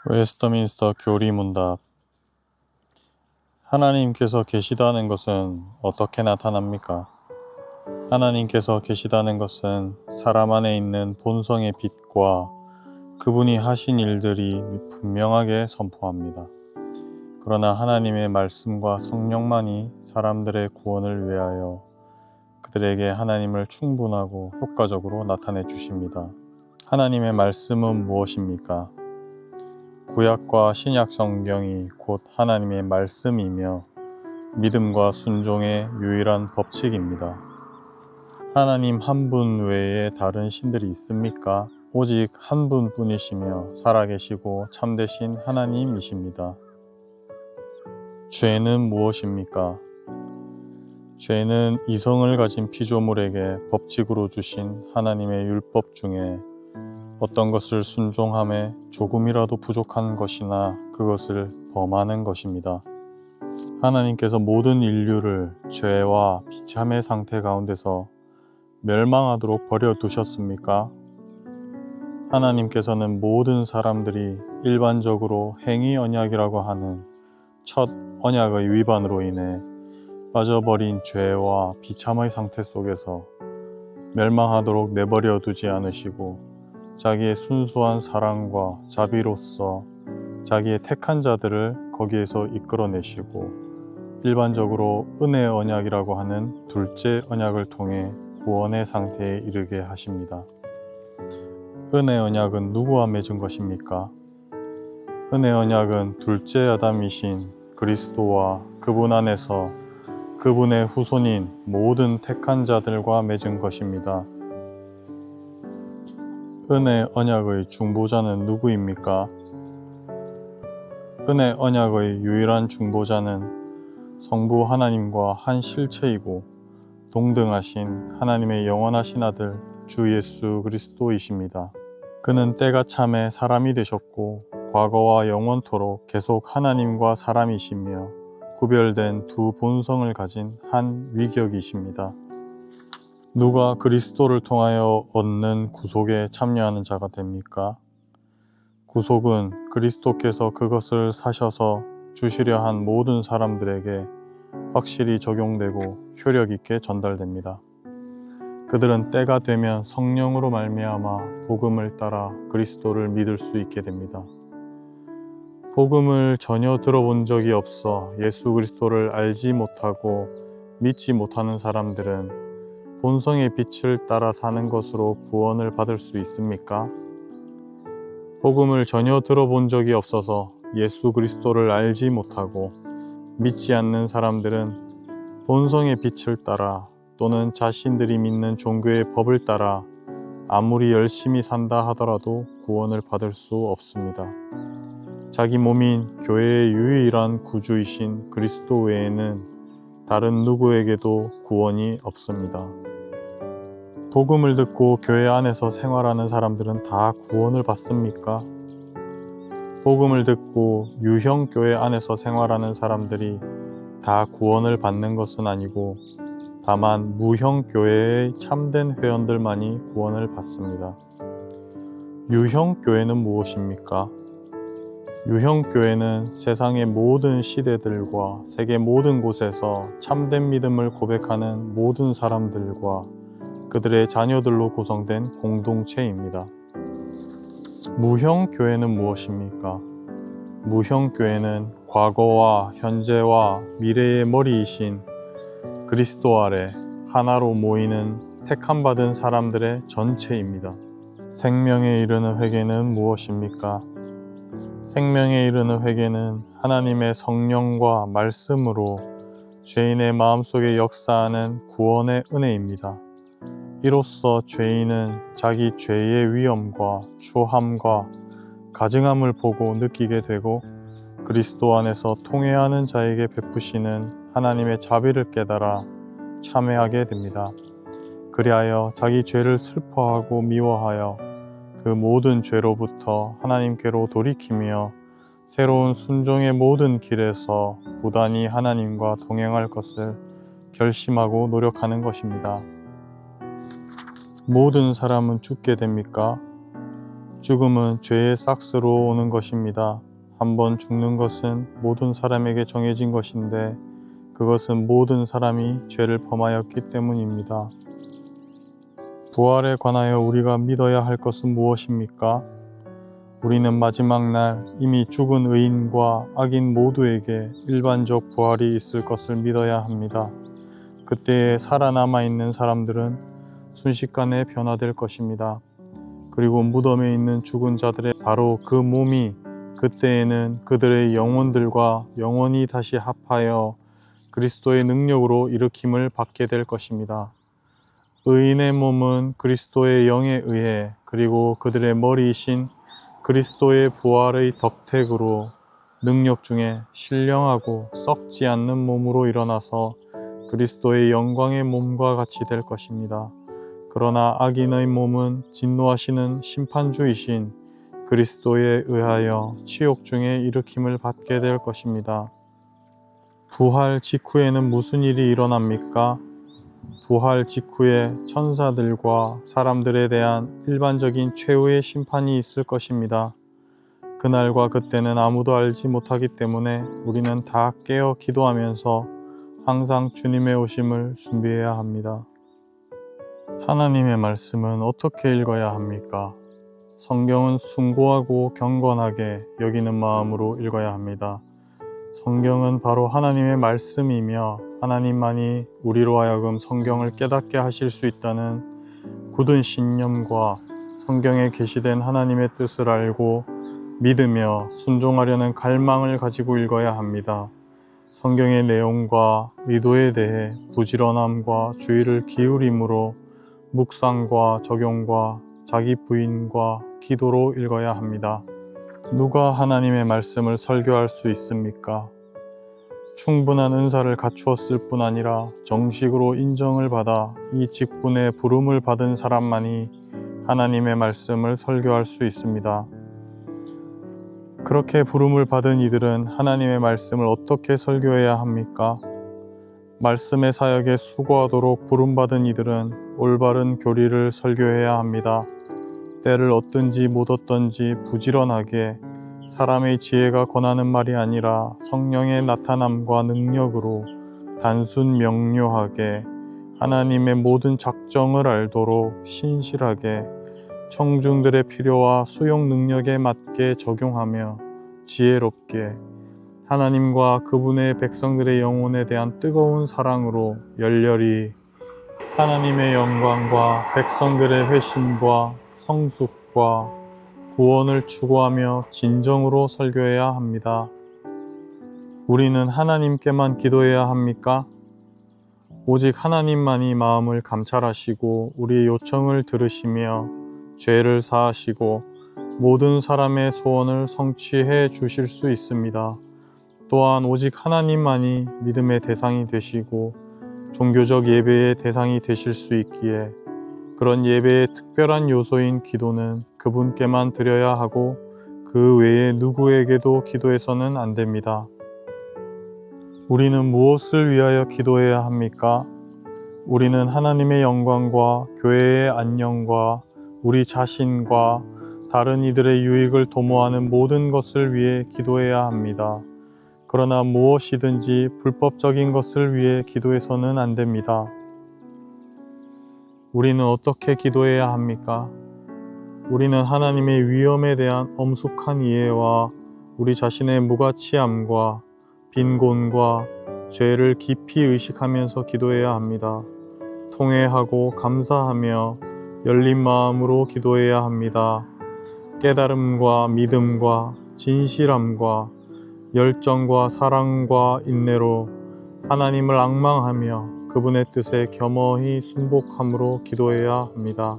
웨스터민스터 교리문답. 하나님께서 계시다는 것은 어떻게 나타납니까? 하나님께서 계시다는 것은 사람 안에 있는 본성의 빛과 그분이 하신 일들이 분명하게 선포합니다. 그러나 하나님의 말씀과 성령만이 사람들의 구원을 위하여 그들에게 하나님을 충분하고 효과적으로 나타내 주십니다. 하나님의 말씀은 무엇입니까? 구약과 신약 성경이 곧 하나님의 말씀이며 믿음과 순종의 유일한 법칙입니다. 하나님 한 분 외에 다른 신들이 있습니까? 오직 한 분뿐이시며 살아계시고 참되신 하나님이십니다. 죄는 무엇입니까? 죄는 이성을 가진 피조물에게 법칙으로 주신 하나님의 율법 중에 어떤 것을 순종함에 조금이라도 부족한 것이나 그것을 범하는 것입니다. 하나님께서 모든 인류를 죄와 비참의 상태 가운데서 멸망하도록 버려두셨습니까? 하나님께서는 모든 사람들이 일반적으로 행위 언약이라고 하는 첫 언약의 위반으로 인해 빠져버린 죄와 비참의 상태 속에서 멸망하도록 내버려 두지 않으시고 자기의 순수한 사랑과 자비로서 자기의 택한 자들을 거기에서 이끌어내시고 일반적으로 은혜의 언약이라고 하는 둘째 언약을 통해 구원의 상태에 이르게 하십니다. 은혜의 언약은 누구와 맺은 것입니까? 은혜의 언약은 둘째 아담이신 그리스도와 그분 안에서 그분의 후손인 모든 택한 자들과 맺은 것입니다. 은혜 언약의 중보자는 누구입니까? 은혜 언약의 유일한 중보자는 성부 하나님과 한 실체이고 동등하신 하나님의 영원하신 아들 주 예수 그리스도이십니다. 그는 때가 참에 사람이 되셨고 과거와 영원토록 계속 하나님과 사람이시며 구별된 두 본성을 가진 한 위격이십니다. 누가 그리스도를 통하여 얻는 구속에 참여하는 자가 됩니까? 구속은 그리스도께서 그것을 사셔서 주시려 한 모든 사람들에게 확실히 적용되고 효력 있게 전달됩니다. 그들은 때가 되면 성령으로 말미암아 복음을 따라 그리스도를 믿을 수 있게 됩니다. 복음을 전혀 들어본 적이 없어 예수 그리스도를 알지 못하고 믿지 못하는 사람들은 본성의 빛을 따라 사는 것으로 구원을 받을 수 있습니까? 복음을 전혀 들어본 적이 없어서 예수 그리스도를 알지 못하고 믿지 않는 사람들은 본성의 빛을 따라 또는 자신들이 믿는 종교의 법을 따라 아무리 열심히 산다 하더라도 구원을 받을 수 없습니다. 자기 몸인 교회의 유일한 구주이신 그리스도 외에는 다른 누구에게도 구원이 없습니다. 복음을 듣고 교회 안에서 생활하는 사람들은 다 구원을 받습니까? 복음을 듣고 유형 교회 안에서 생활하는 사람들이 다 구원을 받는 것은 아니고 다만 무형 교회의 참된 회원들만이 구원을 받습니다. 유형 교회는 무엇입니까? 유형 교회는 세상의 모든 시대들과 세계 모든 곳에서 참된 믿음을 고백하는 모든 사람들과 그들의 자녀들로 구성된 공동체입니다. 무형 교회는 무엇입니까? 무형 교회는 과거와 현재와 미래의 머리이신 그리스도 아래 하나로 모이는 택함받은 사람들의 전체입니다. 생명에 이르는 회개는 무엇입니까? 생명에 이르는 회개는 하나님의 성령과 말씀으로 죄인의 마음속에 역사하는 구원의 은혜입니다. 이로써 죄인은 자기 죄의 위험과 추함과 가증함을 보고 느끼게 되고 그리스도 안에서 통회하는 자에게 베푸시는 하나님의 자비를 깨달아 참회하게 됩니다. 그리하여 자기 죄를 슬퍼하고 미워하여 그 모든 죄로부터 하나님께로 돌이키며 새로운 순종의 모든 길에서 부단히 하나님과 동행할 것을 결심하고 노력하는 것입니다. 모든 사람은 죽게 됩니까? 죽음은 죄의 싹스로 오는 것입니다. 한번 죽는 것은 모든 사람에게 정해진 것인데 그것은 모든 사람이 죄를 범하였기 때문입니다. 부활에 관하여 우리가 믿어야 할 것은 무엇입니까? 우리는 마지막 날 이미 죽은 의인과 악인 모두에게 일반적 부활이 있을 것을 믿어야 합니다. 그때에 살아남아 있는 사람들은 순식간에 변화될 것입니다. 그리고 무덤에 있는 죽은 자들의 바로 그 몸이 그때에는 그들의 영혼들과 영원히 다시 합하여 그리스도의 능력으로 일으킴을 받게 될 것입니다. 의인의 몸은 그리스도의 영에 의해 그리고 그들의 머리이신 그리스도의 부활의 덕택으로 능력 중에 신령하고 썩지 않는 몸으로 일어나서 그리스도의 영광의 몸과 같이 될 것입니다. 그러나 악인의 몸은 진노하시는 심판주이신 그리스도에 의하여 치욕 중에 일으킴을 받게 될 것입니다. 부활 직후에는 무슨 일이 일어납니까? 부활 직후에 천사들과 사람들에 대한 일반적인 최후의 심판이 있을 것입니다. 그날과 그때는 아무도 알지 못하기 때문에 우리는 다 깨어 기도하면서 항상 주님의 오심을 준비해야 합니다. 하나님의 말씀은 어떻게 읽어야 합니까? 성경은 숭고하고 경건하게 여기는 마음으로 읽어야 합니다. 성경은 바로 하나님의 말씀이며 하나님만이 우리로 하여금 성경을 깨닫게 하실 수 있다는 굳은 신념과 성경에 계시된 하나님의 뜻을 알고 믿으며 순종하려는 갈망을 가지고 읽어야 합니다. 성경의 내용과 의도에 대해 부지런함과 주의를 기울임으로 묵상과 적용과 자기 부인과 기도로 읽어야 합니다. 누가 하나님의 말씀을 설교할 수 있습니까? 충분한 은사를 갖추었을 뿐 아니라 정식으로 인정을 받아 이 직분에 부름을 받은 사람만이 하나님의 말씀을 설교할 수 있습니다. 그렇게 부름을 받은 이들은 하나님의 말씀을 어떻게 설교해야 합니까? 말씀의 사역에 수고하도록 부름받은 이들은 올바른 교리를 설교해야 합니다. 때를 얻든지 못 얻든지 부지런하게 사람의 지혜가 권하는 말이 아니라 성령의 나타남과 능력으로 단순 명료하게 하나님의 모든 작정을 알도록 신실하게 청중들의 필요와 수용 능력에 맞게 적용하며 지혜롭게 하나님과 그분의 백성들의 영혼에 대한 뜨거운 사랑으로 열렬히 하나님의 영광과 백성들의 회심과 성숙과 구원을 추구하며 진정으로 설교해야 합니다. 우리는 하나님께만 기도해야 합니까? 오직 하나님만이 마음을 감찰하시고 우리의 요청을 들으시며 죄를 사하시고 모든 사람의 소원을 성취해 주실 수 있습니다. 또한 오직 하나님만이 믿음의 대상이 되시고 종교적 예배의 대상이 되실 수 있기에 그런 예배의 특별한 요소인 기도는 그분께만 드려야 하고 그 외에 누구에게도 기도해서는 안 됩니다. 우리는 무엇을 위하여 기도해야 합니까? 우리는 하나님의 영광과 교회의 안녕과 우리 자신과 다른 이들의 유익을 도모하는 모든 것을 위해 기도해야 합니다. 그러나 무엇이든지 불법적인 것을 위해 기도해서는 안 됩니다. 우리는 어떻게 기도해야 합니까? 우리는 하나님의 위엄에 대한 엄숙한 이해와 우리 자신의 무가치함과 빈곤과 죄를 깊이 의식하면서 기도해야 합니다. 통회하고 감사하며 열린 마음으로 기도해야 합니다. 깨달음과 믿음과 진실함과 열정과 사랑과 인내로 하나님을 앙망하며 그분의 뜻에 겸허히 순복함으로 기도해야 합니다.